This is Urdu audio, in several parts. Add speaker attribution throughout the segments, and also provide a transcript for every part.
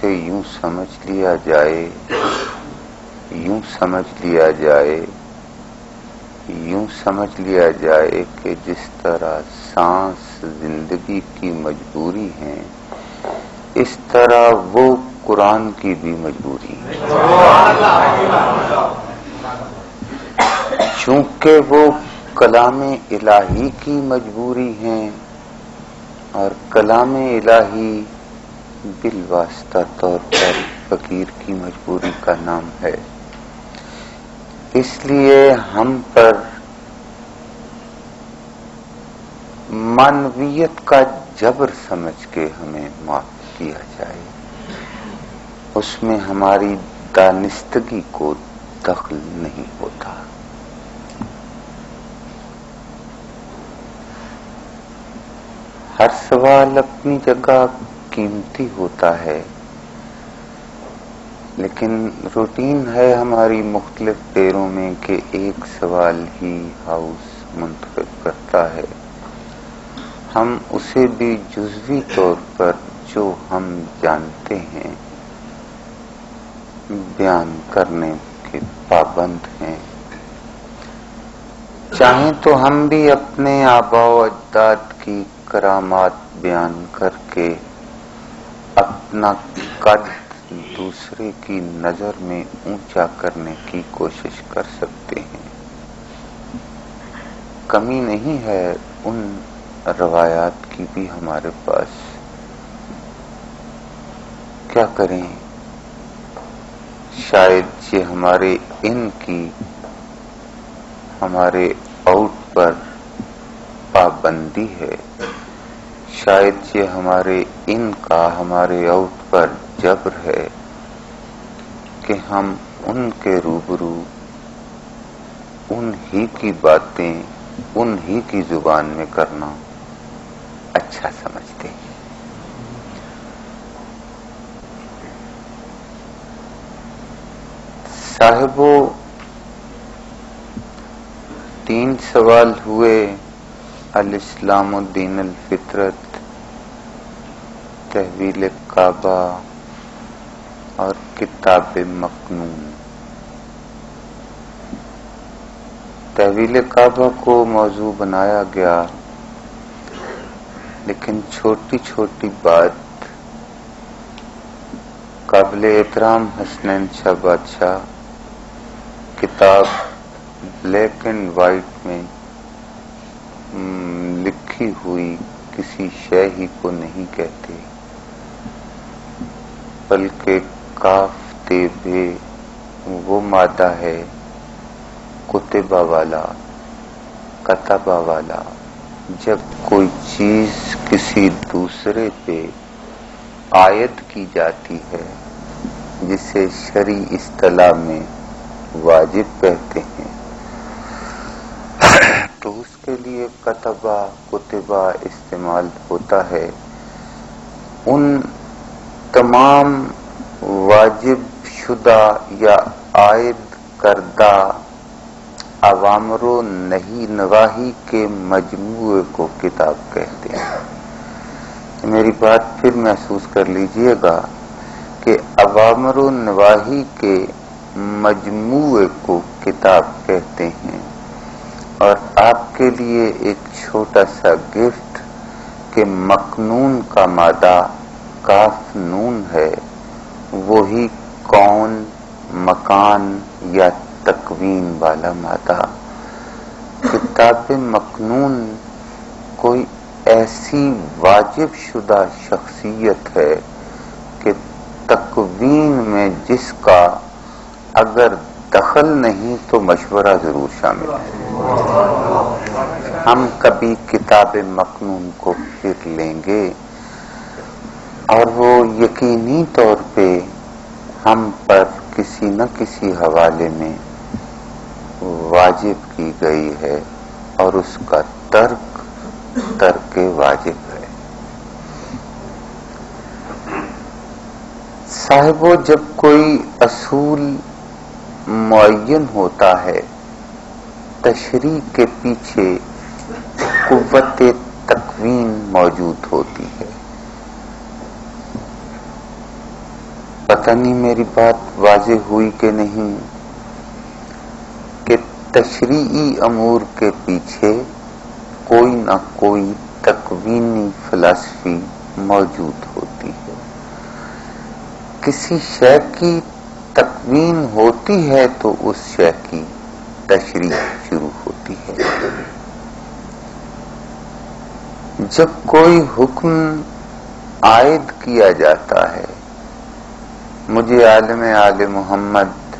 Speaker 1: کہ یوں سمجھ لیا جائے کہ جس طرح سانس زندگی کی مجبوری ہے، اس طرح وہ قرآن کی بھی مجبوری ہے، چونکہ وہ کلام الہی کی مجبوری ہیں اور کلام الہی بالواسطہ طور پر فقیر کی مجبوری کا نام ہے۔ اس لیے ہم پر معنویت کا جبر سمجھ کے ہمیں معاف کیا جائے، اس میں ہماری دانستگی کو دخل نہیں ہوتا۔ ہر سوال اپنی جگہ قیمتی ہوتا ہے، لیکن روٹین ہے ہماری مختلف ڈیروں میں کہ ایک سوال ہی ہاؤس منتخب کرتا ہے، ہم اسے بھی جزوی طور پر جو ہم جانتے ہیں بیان کرنے کے پابند ہیں۔ چاہیں تو ہم بھی اپنے آباء و اجداد کی کرامات بیان کر کے اپنا قد دوسرے کی نظر میں اونچا کرنے کی کوشش کر سکتے ہیں۔ کمی نہیں ہے ان روایات کی بھی ہمارے پاس، کیا کریں؟ شاید یہ ہمارے ان کی ہمارے آؤٹ پر پابندی ہے، شاید یہ ہمارے ان کا ہمارے آؤٹ پر جبر ہے کہ ہم ان کے روبرو ان ہی کی باتیں ان ہی کی زبان میں کرنا اچھا سمجھتے ہیں۔ صاحبو، 3 سوال ہوئے، الاسلام دین الفطرت، تحویل کعبہ اور کتاب مکنون۔ تحویل کعبہ کو موضوع بنایا گیا، لیکن چھوٹی چھوٹی بات قابل احترام حسنین شاہ بادشاہ کتاب بلیک اینڈ وائٹ میں لکھی ہوئی کسی شے ہی کو نہیں کہتے، بلکہ کاف تے بے وہ مادہ ہے کتبہ والا، کتبہ والا، جب کوئی چیز کسی دوسرے پہ عائد کی جاتی ہے جسے شرعی اصطلاح میں واجب کہتے ہیں، تو اس کے لیے کتبہ کتبہ استعمال ہوتا ہے۔ ان تمام واجب شدہ یا عائد کردہ اوامر و نواہی کے مجموعے کو کتاب کہتے ہیں۔ میری بات پھر محسوس کر لیجئے گا کہ اوامر و نواہی کے مجموعے کو کتاب کہتے ہیں، اور آپ کے لیے ایک چھوٹا سا گفٹ کہ مکنون کا مادہ کاف نون ہے، وہی کون، مکان یا تکوین والا مادہ۔ کتاب مکنون کوئی ایسی واجب شدہ شخصیت ہے کہ تکوین میں جس کا اگر دخل نہیں تو مشورہ ضرور شامل ہے۔ ہم کبھی کتاب مکنون کو پھر لیں گے اور وہ یقینی طور پہ ہم پر کسی نہ کسی حوالے میں واجب کی گئی ہے، اور اس کا ترک واجب ہے۔ صاحبو، جب کوئی اصول معین ہوتا ہے، تشریح کے پیچھے قوت تکوین موجود ہوتی ہے۔ پتہ نہیں میری بات واضح ہوئی کہ نہیں کہ تشریعی امور کے پیچھے کوئی نہ کوئی تکوینی فلسفی موجود ہوتی ہے. کسی شے کی تکوین ہوتی ہے تو اس شے کی تشریح شروع ہوتی ہے. جب کوئی حکم عائد کیا جاتا ہے، مجھے عالم آل محمد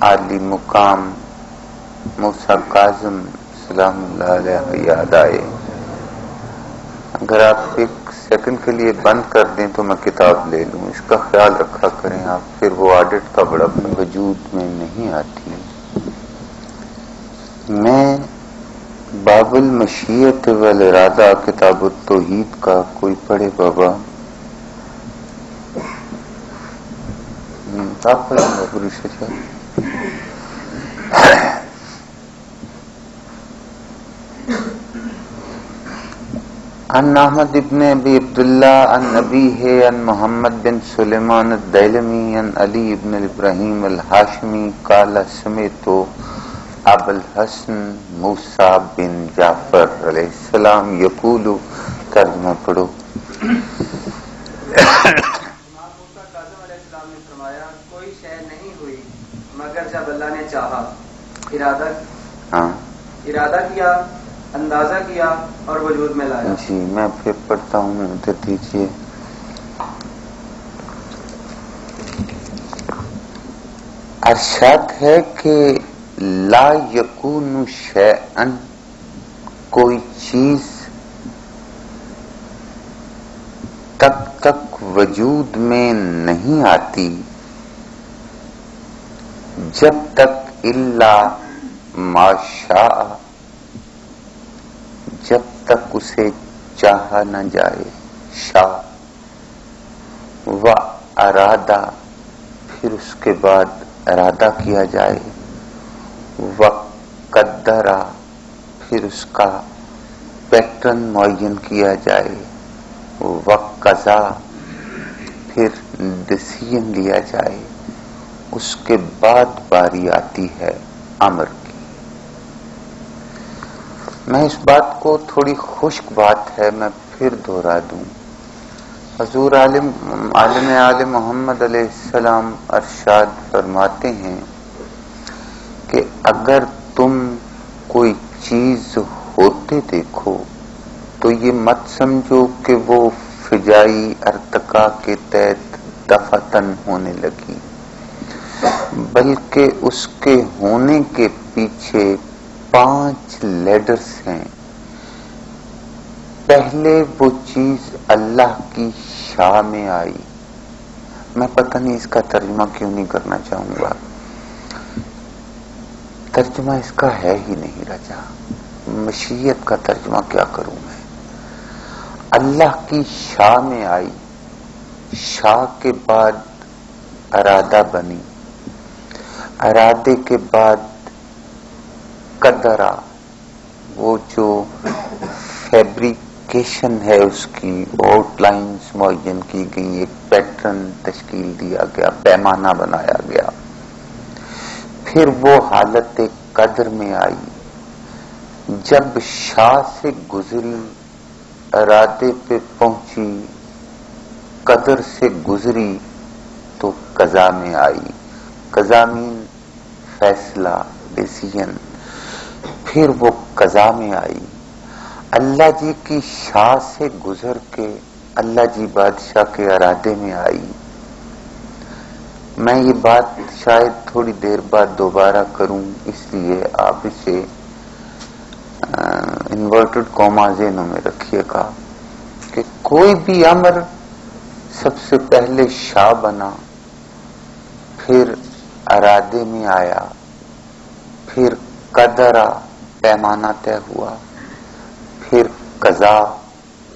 Speaker 1: عالی مقام موسیٰ کاظم سلام اللہ علیہ یاد آئے. اگر آپ ایک سیکنڈ کے لیے بند کر دیں تو میں کتاب لے لوں، اس کا خیال رکھا کریں آپ، پھر وہ آڈٹ کا بڑا وجود میں نہیں آتی. میں باب المشیت والارادہ کتاب التوحید کا کوئی پڑھے بابا؟ آپ پڑھیں بابا رشید. عن احمد ابن ابی عبداللہ عن ابیہ عن محمد بن سلیمان الدیلمی عن علی ابن ابراہیم الہاشمی قال سمعت ابا الحسن موسیٰ بن جعفر علیہ السلام یقول. ترجمہ پڑھو.
Speaker 2: امام موسیٰ کاظم علیہ السلام نے فرمایا کوئی شے نہیں ہوئی مگر جب اللہ نے چاہا، ارادہ کیا، اندازہ کیا اور وجود میں لایا.
Speaker 1: جی میں پھر پڑھتا ہوں، ادھر دیجیے. ارشاد ہے کہ لا یکون شیئا، کوئی چیز تب تک وجود میں نہیں آتی جب تک الا ما شاء، جب تک اسے چاہا نہ جائے. شاء و ارادہ، پھر اس کے بعد ارادہ کیا جائے. و قدرہ، پھر اس کا پیٹرن معین کیا جائے. و قضا، پھر ڈیسیژن لیا جائے. اس کے بعد باری آتی ہے امر کی. میں اس بات کو، تھوڑی خشک بات ہے، میں پھر دہرا دوں. حضور عالم آل محمد علیہ السلام ارشاد فرماتے ہیں کہ اگر تم کوئی چیز ہوتے دیکھو تو یہ مت سمجھو کہ وہ فجائی ارتقاء کے تحت دفعتاً ہونے لگی، بلکہ اس کے ہونے کے پیچھے 5 لیڈرز ہیں. پہلے وہ چیز اللہ کی شاء میں آئی. میں پتہ نہیں اس کا ترجمہ کیوں نہیں کرنا چاہوں گا، ترجمہ اس کا ہے ہی نہیں رجا. مشیت کا ترجمہ کیا کروں میں؟ اللہ کی شاء میں آئی، شاء کے بعد ارادہ بنی، ارادے کے بعد قدرہ، وہ جو فیبریکیشن ہے اس کی آؤٹ لائنز معین کی گئی، ایک پیٹرن تشکیل دیا گیا، پیمانہ بنایا گیا. پھر وہ حالت قدر میں آئی. جب شاء سے گزری، ارادے پہ پہنچی، قدر سے گزری تو قضا میں آئی. قضا مین فیصلہ، ڈیسیژن. پھر وہ قضا میں آئی. اللہ جی کی شاء سے گزر کے اللہ جی بادشاہ کے ارادے میں آئی. میں یہ بات شاید تھوڑی دیر بعد دوبارہ کروں، اس لیے آپ اسے انورٹڈ کوما ذہنوں میں رکھیے گا کہ کوئی بھی امر سب سے پہلے شاء بنا، پھر ارادے میں آیا، پھر قدرہ پیمانہ طے ہوا، پھر قضا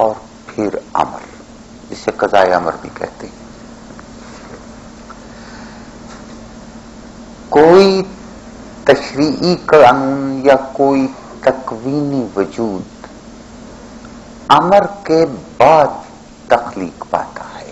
Speaker 1: اور پھر امر، جسے قضاء امر بھی کہتے ہیں. کوئی تشریعی قانون یا کوئی تکوینی وجود امر کے بعد تخلیق پاتا ہے.